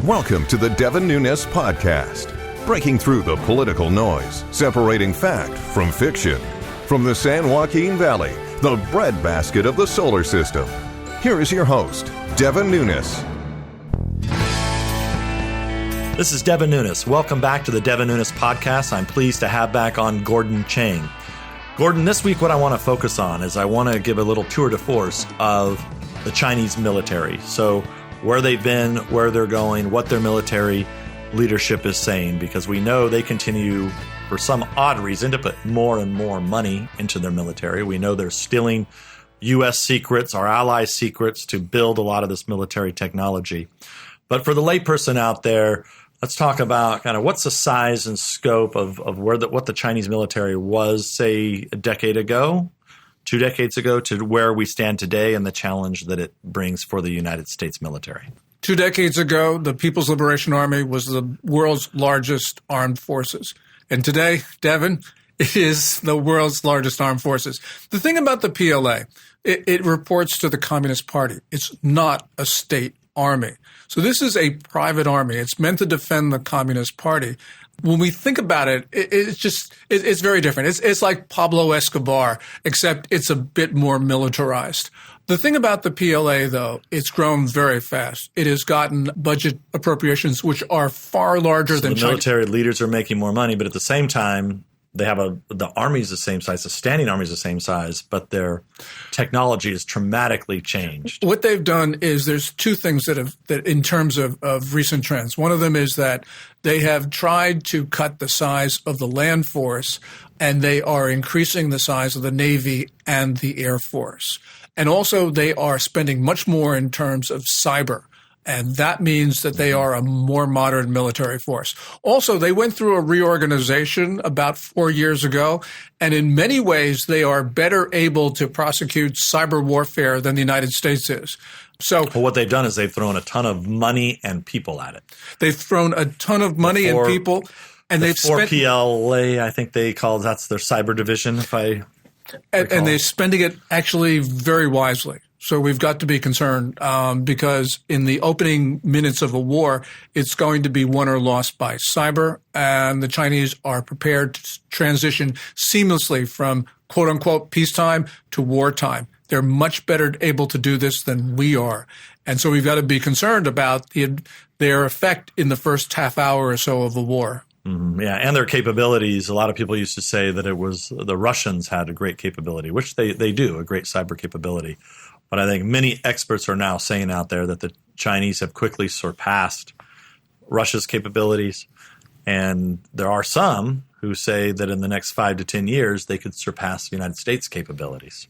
Welcome to the Devin Nunes Podcast, breaking through the political noise, separating fact from fiction. From the San Joaquin Valley, the breadbasket of the solar system. Here is your host, Devin Nunes. This is Devin Nunes. Welcome back to the Devin Nunes Podcast. I'm pleased to have back on Gordon Chang. Gordon, this week what I want to focus on is I want to give a little tour de force of the Chinese military. So where they've been, where they're going, what their military leadership is saying, because we know they continue, for some odd reason, to put more and more money into their military. We know they're stealing U.S. secrets, our allies' secrets, to build a lot of this military technology. But for the layperson out there, let's talk about kind of what's the size and scope of what the Chinese military was, say, a decade ago, 2 decades ago, to where we stand today and the challenge that it brings for the United States military. 2 decades ago, the People's Liberation Army was the world's largest armed forces. And today, Devin, it is the world's largest armed forces. The thing about the PLA, it reports to the Communist Party. It's not a state army. So this is a private army. It's meant to defend the Communist Party. When we think about it, it's very different. It's like Pablo Escobar, except it's a bit more militarized. The thing about the PLA, though, it's grown very fast. It has gotten budget appropriations which are far larger than the military leaders are making more money, but at the same time, they have the army's the same size, the standing army's the same size, but their technology has dramatically changed. What they've done is there's two things that in terms of recent trends. One of them is that they have tried to cut the size of the land force, and they are increasing the size of the Navy and the Air Force. And also they are spending much more in terms of cyber. And that means that they are a more modern military force. Also, they went through a reorganization about 4 years ago, and in many ways, they are better able to prosecute cyber warfare than the United States is. So, well, what they've done is they've thrown a ton of money and people at it. They've thrown a ton of money and people, and they've spent 4PLA, I think that's their cyber division, if I recall. And they're spending it actually very wisely. So we've got to be concerned because in the opening minutes of a war, it's going to be won or lost by cyber, and the Chinese are prepared to transition seamlessly from quote-unquote peacetime to wartime. They're much better able to do this than we are. And so we've got to be concerned about their effect in the first half hour or so of the war. Mm-hmm. Yeah, and their capabilities. A lot of people used to say that it was the Russians had a great capability, which they do, a great cyber capability. But I think many experts are now saying out there that the Chinese have quickly surpassed Russia's capabilities. And there are some who say that in the next 5 to 10 years, they could surpass the United States' capabilities.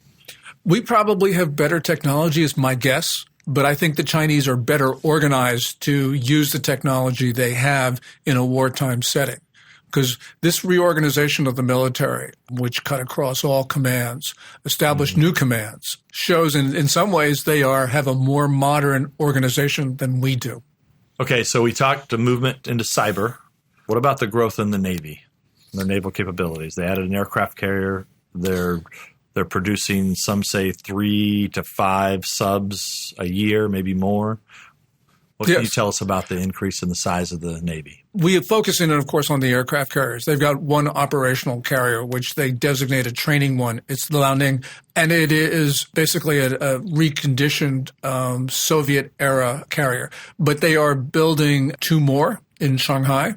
We probably have better technology, is my guess. But I think the Chinese are better organized to use the technology they have in a wartime setting. Because this reorganization of the military, which cut across all commands, established new commands, shows in some ways they have a more modern organization than we do. Okay, so we talked the movement into cyber. What about the growth in the Navy, their naval capabilities? They added an aircraft carrier. They're producing, some say, 3 to 5 subs a year, maybe more. What can you tell us about the increase in the size of the Navy? We are focusing, of course, on the aircraft carriers. They've got one operational carrier, which they designate a training one. It's the Liaoning, and it is basically a reconditioned Soviet-era carrier. But they are building 2 more in Shanghai.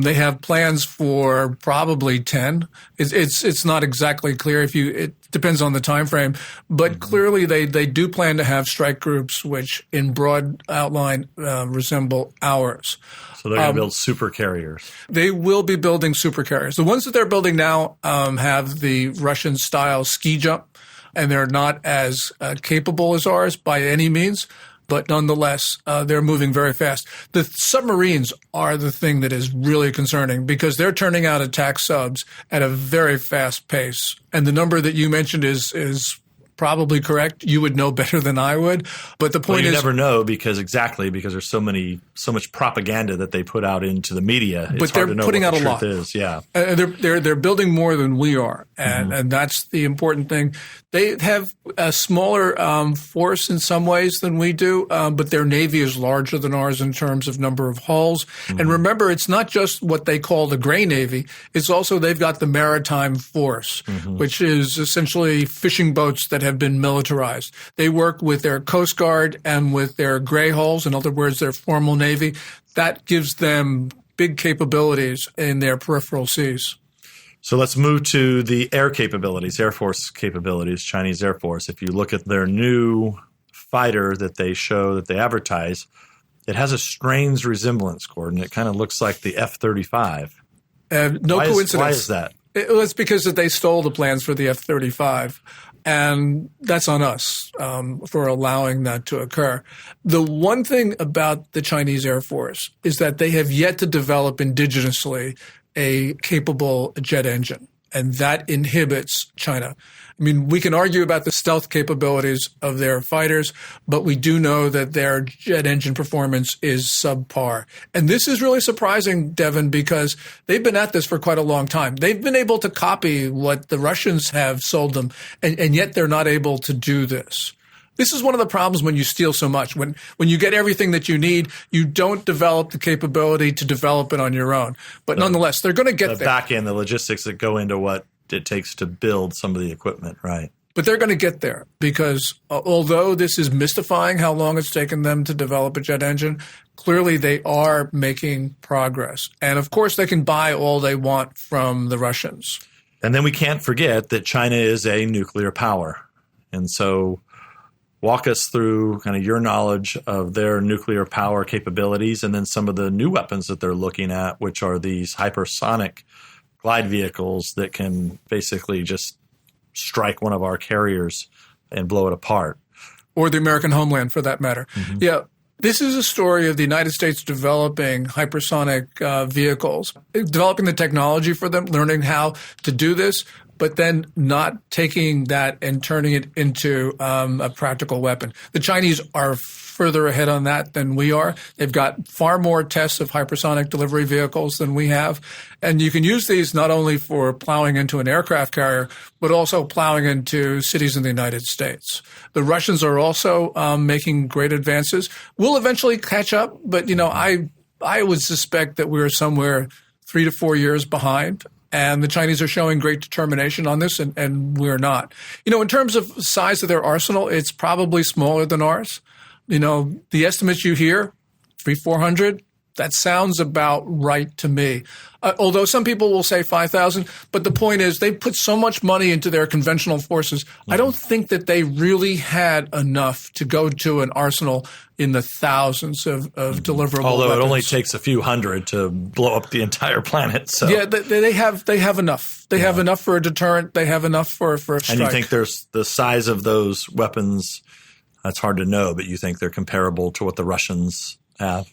They have plans for probably 10. It's not exactly clear it depends on the time frame, but clearly they do plan to have strike groups which in broad outline resemble ours. So they're going to build super carriers. They will be building super carriers. The ones that they're building now have the Russian style ski jump, and they're not as capable as ours by any means. But nonetheless, they're moving very fast. The submarines are the thing that is really concerning because they're turning out attack subs at a very fast pace. And the number that you mentioned is probably correct. You would know better than I would. But the point is, you never know because there's so much propaganda that they put out into the media. It's but they're putting out a lot. Is. Yeah, they're building more than we are, and that's the important thing. They have a smaller force in some ways than we do, but their Navy is larger than ours in terms of number of hulls. Mm-hmm. And remember, it's not just what they call the Gray Navy. It's also they've got the Maritime Force, which is essentially fishing boats that have been militarized. They work with their Coast Guard and with their gray hulls, in other words, their formal Navy. That gives them big capabilities in their peripheral seas. So let's move to the air capabilities, Air Force capabilities, Chinese Air Force. If you look at their new fighter that they show, that they advertise, it has a strange resemblance, Gordon. It kind of looks like the F-35. No coincidence. Why is that? It's because they stole the plans for the F-35. And that's on us for allowing that to occur. The one thing about the Chinese Air Force is that they have yet to develop indigenously a capable jet engine, and that inhibits China. I mean, we can argue about the stealth capabilities of their fighters, but we do know that their jet engine performance is subpar. And this is really surprising, Devin, because they've been at this for quite a long time. They've been able to copy what the Russians have sold them, and yet they're not able to do this. This is one of the problems when you steal so much. When you get everything that you need, you don't develop the capability to develop it on your own. But nonetheless, they're going to get there. The back end, the logistics that go into what it takes to build some of the equipment, right? But they're going to get there because although this is mystifying how long it's taken them to develop a jet engine, clearly they are making progress. And of course, they can buy all they want from the Russians. And then we can't forget that China is a nuclear power. And so walk us through kind of your knowledge of their nuclear power capabilities and then some of the new weapons that they're looking at, which are these hypersonic glide vehicles that can basically just strike one of our carriers and blow it apart. Or the American homeland, for that matter. Mm-hmm. Yeah. This is a story of the United States developing hypersonic vehicles, developing the technology for them, learning how to do this, but then not taking that and turning it into a practical weapon. The Chinese are further ahead on that than we are. They've got far more tests of hypersonic delivery vehicles than we have. And you can use these not only for plowing into an aircraft carrier, but also plowing into cities in the United States. The Russians are also making great advances. We'll eventually catch up, but, I would suspect that we're somewhere 3 to 4 years behind. And the Chinese are showing great determination on this, and we're not. In terms of size of their arsenal, it's probably smaller than ours. The estimates you hear, 300-400, that sounds about right to me. Although some people will say 5,000, but the point is they put so much money into their conventional forces. I don't think that they really had enough to go to an arsenal in the thousands of deliverable Although weapons. It only takes a few hundred to blow up the entire planet. So. Yeah, they have enough. They have enough for a deterrent. They have enough for a strike. And you think there's the size of those weapons, that's hard to know, but you think they're comparable to what the Russians have?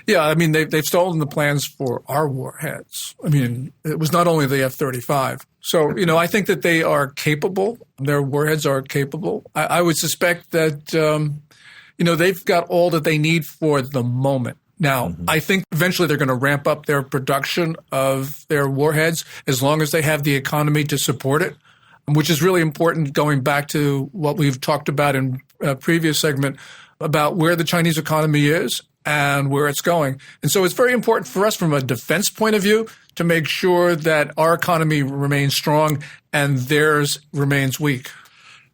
Yeah, I mean, they've stolen the plans for our warheads. I mean, it was not only the F-35. So, I think that they are capable. Their warheads are capable. I would suspect that, they've got all that they need for the moment. Now, I think eventually they're going to ramp up their production of their warheads as long as they have the economy to support it, which is really important going back to what we've talked about in a previous segment about where the Chinese economy is and where it's going. And so it's very important for us from a defense point of view to make sure that our economy remains strong and theirs remains weak.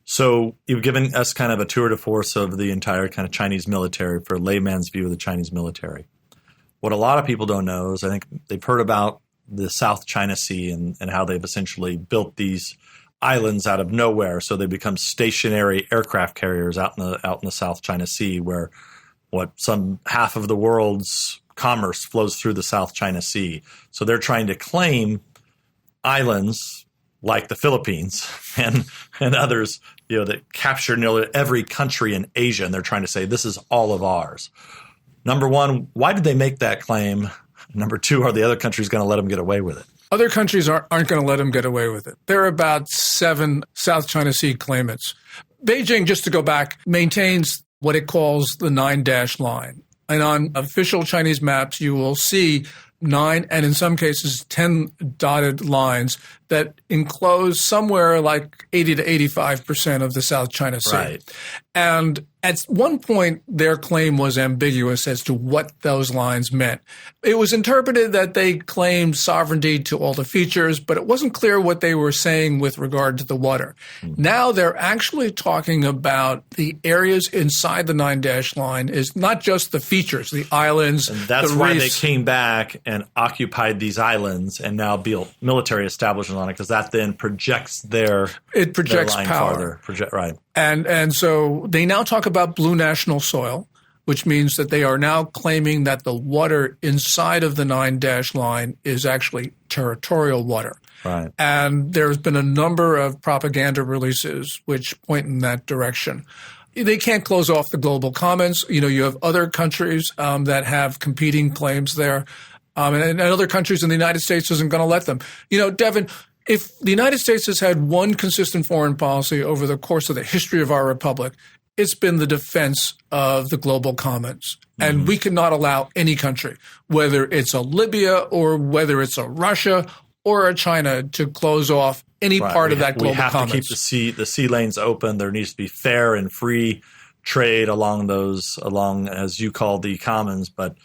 So you've given us kind of a tour de force of the entire kind of Chinese military for a layman's view of the Chinese military. What a lot of people don't know is I think they've heard about the South China Sea and how they've essentially built these islands out of nowhere. So they become stationary aircraft carriers out in the South China Sea where some half of the world's commerce flows through the South China Sea. So they're trying to claim islands like the Philippines and others, that capture nearly every country in Asia. And they're trying to say, this is all of ours. Number one, why did they make that claim? Number two, are the other countries going to let them get away with it? Other countries aren't going to let them get away with it. There are about 7 South China Sea claimants. Beijing, just to go back, maintains what it calls the 9-dash line. And on official Chinese maps, you will see 9 and in some cases 10 dotted lines that enclose somewhere like 80 to 85% of the South China Sea. Right. And at one point, their claim was ambiguous as to what those lines meant. It was interpreted that they claimed sovereignty to all the features, but it wasn't clear what they were saying with regard to the water. Now they're actually talking about the areas inside the 9-dash line is not just the features, the islands, and that's the why reefs. they came back and occupied these islands and now built military establishments on it, because that then projects their line power. farther. Right. And so they now talk about blue national soil, which means that they are now claiming that the water inside of the 9-dash line is actually territorial water. Right. And there's been a number of propaganda releases which point in that direction. They can't close off the global commons. You have other countries that have competing claims there. And other countries in the United States isn't going to let them. Devin, if the United States has had one consistent foreign policy over the course of the history of our republic, it's been the defense of the global commons. And we cannot allow any country, whether it's a Libya or whether it's a Russia or a China, to close off any part of that global commons. We have to keep the sea lanes open. There needs to be fair and free trade along, as you call, the commons. But,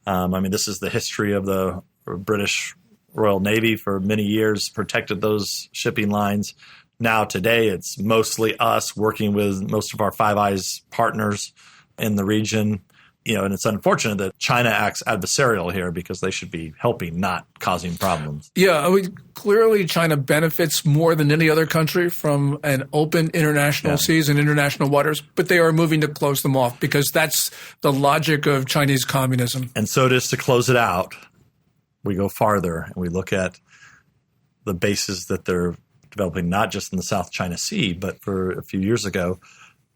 this is the history of the British Royal Navy for many years, protected those shipping lines. Now today, it's mostly us working with most of our Five Eyes partners in the region. And it's unfortunate that China acts adversarial here, because they should be helping, not causing problems. Yeah, clearly China benefits more than any other country from an open international seas and international waters, but they are moving to close them off because that's the logic of Chinese communism. And so just to close it out, we go farther and we look at the bases that they're developing, not just in the South China Sea, but for a few years ago,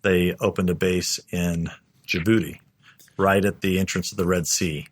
they opened a base in Djibouti, right at the entrance of the Red Sea.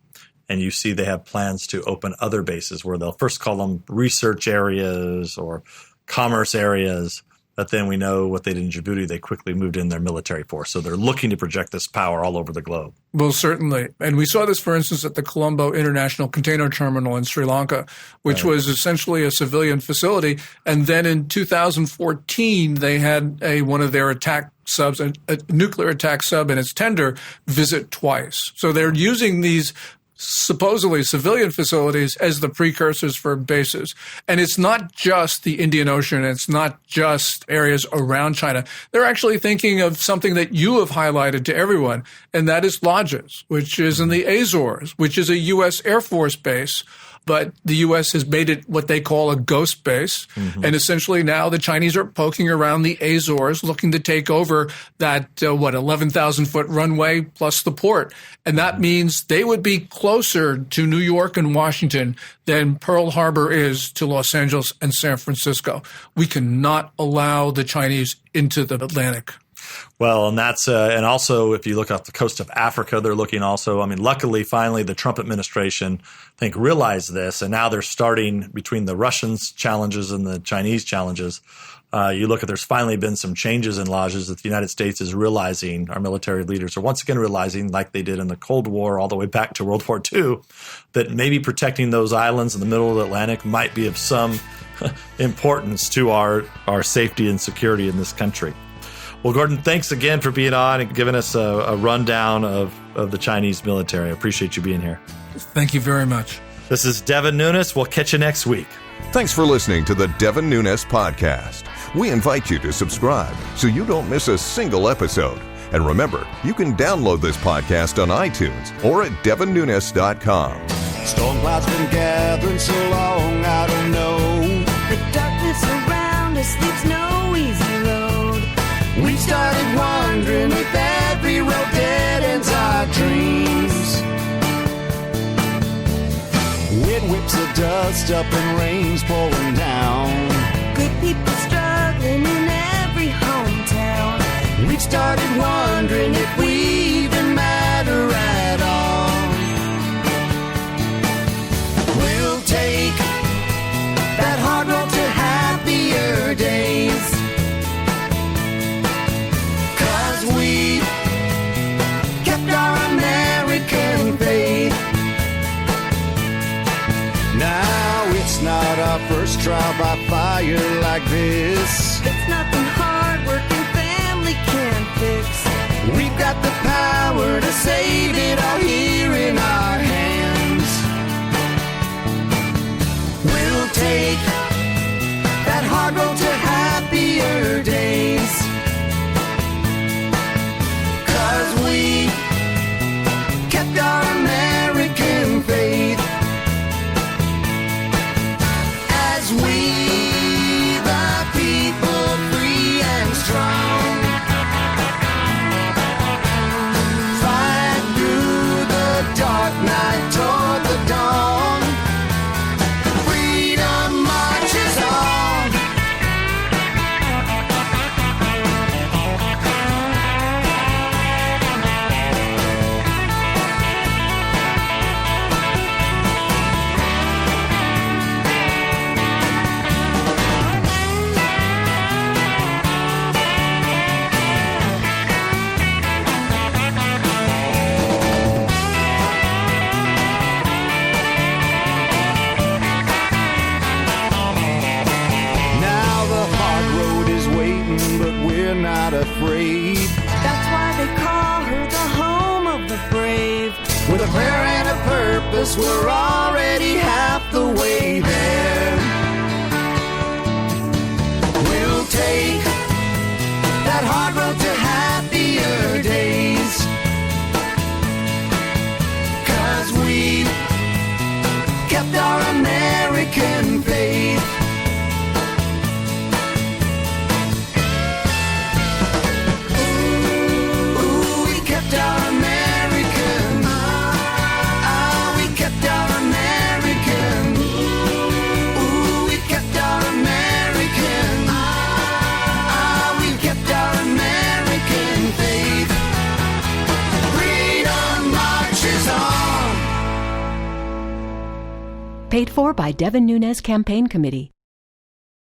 And you see they have plans to open other bases where they'll first call them research areas or commerce areas. But then we know what they did in Djibouti. They quickly moved in their military force. So they're looking to project this power all over the globe. Well, certainly. And we saw this, for instance, at the Colombo International Container Terminal in Sri Lanka, which was essentially a civilian facility. And then in 2014, they had one of their attack subs, a nuclear attack sub and its tender, visit twice. So they're using these supposedly civilian facilities as the precursors for bases. And it's not just the Indian Ocean. It's not just areas around China. They're actually thinking of something that you have highlighted to everyone, and that is Lodges, which is in the Azores, which is a U.S. Air Force base. But the U.S. has made it what they call a ghost base. And essentially now the Chinese are poking around the Azores looking to take over that, 11,000-foot runway plus the port. And that means they would be closer to New York and Washington than Pearl Harbor is to Los Angeles and San Francisco. We cannot allow the Chinese into the Atlantic. Well, and that's and also if you look off the coast of Africa, they're looking also. Luckily, finally, the Trump administration, I think, realized this, and now they're starting between the Russians' challenges and the Chinese challenges. You look at there's finally been some changes in lodges that the United States is realizing. Our military leaders are once again realizing, like they did in the Cold War all the way back to World War II, that maybe protecting those islands in the middle of the Atlantic might be of some importance to our safety and security in this country. Well, Gordon, thanks again for being on and giving us a rundown of the Chinese military. I appreciate you being here. Thank you very much. This is Devin Nunes. We'll catch you next week. Thanks for listening to the Devin Nunes Podcast. We invite you to subscribe so you don't miss a single episode. And remember, you can download this podcast on iTunes or at devinnunes.com. Storm clouds been gathering so long, I don't know. The darkness around us leaves no easy road. We started wondering if every road dead ends our dreams. Wind whips the dust up and rain's pouring down. Good people struggling in every hometown. We've started wondering if we even matter at all. We'll take that hard road to happier days. Kept our American faith. trial by fire like this. It's nothing hard-working family can fix. We've got the power to save it all here in our hands. We'll take that hard road to happier days. 'Cause we kept our American faith. As we, the people, free and strong, fight through the dark night toward the dawn. Freedom marches on. Now the hard road is waiting, but we're not afraid. That's why they call her the home of the brave. With a prayer and a purpose, we're already half the way there. We'll take that hard road to happier days. 'Cause we kept our American faith. Ooh, we kept our American. We kept our American. Ooh, we kept our American. We kept our American faith. Freedom marches on. Paid for by Devin Nunes Campaign Committee.